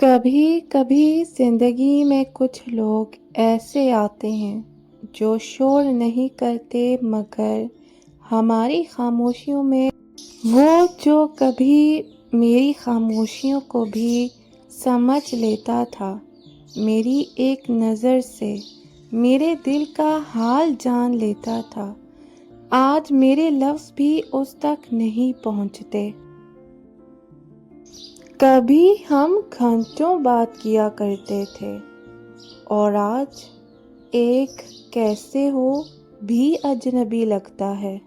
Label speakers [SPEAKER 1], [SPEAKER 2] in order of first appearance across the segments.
[SPEAKER 1] کبھی کبھی زندگی میں کچھ لوگ ایسے آتے ہیں جو شور نہیں کرتے مگر ہماری خاموشیوں میں وہ جو کبھی میری خاموشیوں کو بھی سمجھ لیتا تھا، میری ایک نظر سے میرے دل کا حال جان لیتا تھا، آج میرے لفظ بھی اس تک نہیں پہنچتے۔ کبھی ہم گھنٹوں بات کیا کرتے تھے اور آج ایک کیسے ہو بھی اجنبی لگتا ہے۔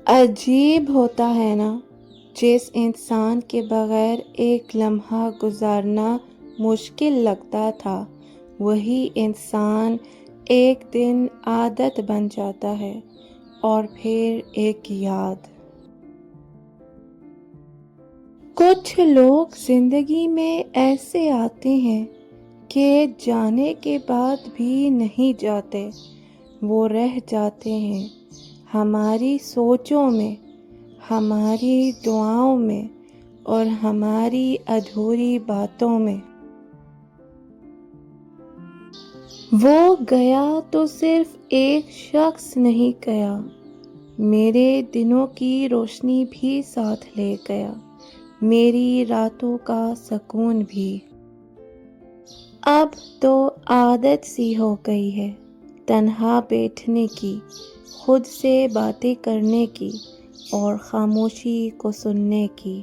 [SPEAKER 1] عجیب ہوتا ہے نا، جس انسان کے بغیر ایک لمحہ گزارنا مشکل لگتا تھا، وہی انسان ایک دن عادت بن جاتا ہے اور پھر ایک یاد۔ کچھ لوگ زندگی میں ایسے آتے ہیں کہ جانے کے بعد بھی نہیں جاتے، وہ رہ جاتے ہیں ہماری سوچوں میں، ہماری دعاؤں میں اور ہماری ادھوری باتوں میں۔ وہ گیا تو صرف ایک شخص نہیں گیا، میرے دنوں کی روشنی بھی ساتھ لے گیا، میری راتوں کا سکون بھی۔ اب تو عادت سی ہو گئی ہے تنہا بیٹھنے کی، خود سے باتیں کرنے کی اور خاموشی کو سننے کی۔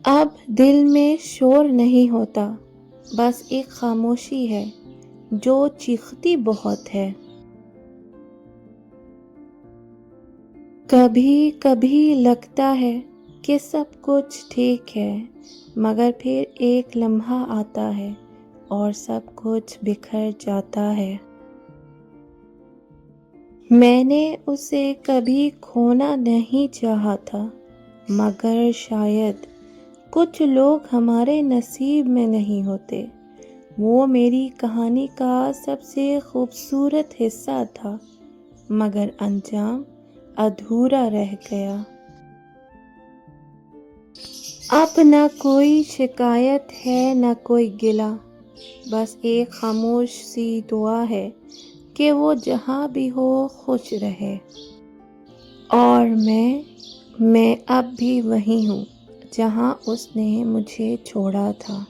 [SPEAKER 1] اب دل میں شور نہیں ہوتا، بس ایک خاموشی ہے جو چیختی بہت ہے۔ کبھی کبھی لگتا ہے کہ سب کچھ ٹھیک ہے، مگر پھر ایک لمحہ آتا ہے اور سب کچھ بکھر جاتا ہے۔ میں نے اسے کبھی کھونا نہیں چاہا تھا، مگر شاید کچھ لوگ ہمارے نصیب میں نہیں ہوتے۔ وہ میری کہانی کا سب سے خوبصورت حصہ تھا، مگر انجام ادھورا رہ گیا۔ اب نہ کوئی شکایت ہے نہ کوئی گلہ، بس ایک خاموش سی دعا ہے کہ وہ جہاں بھی ہو خوش رہے۔ اور میں اب بھی وہیں ہوں جہاں اس نے مجھے چھوڑا تھا۔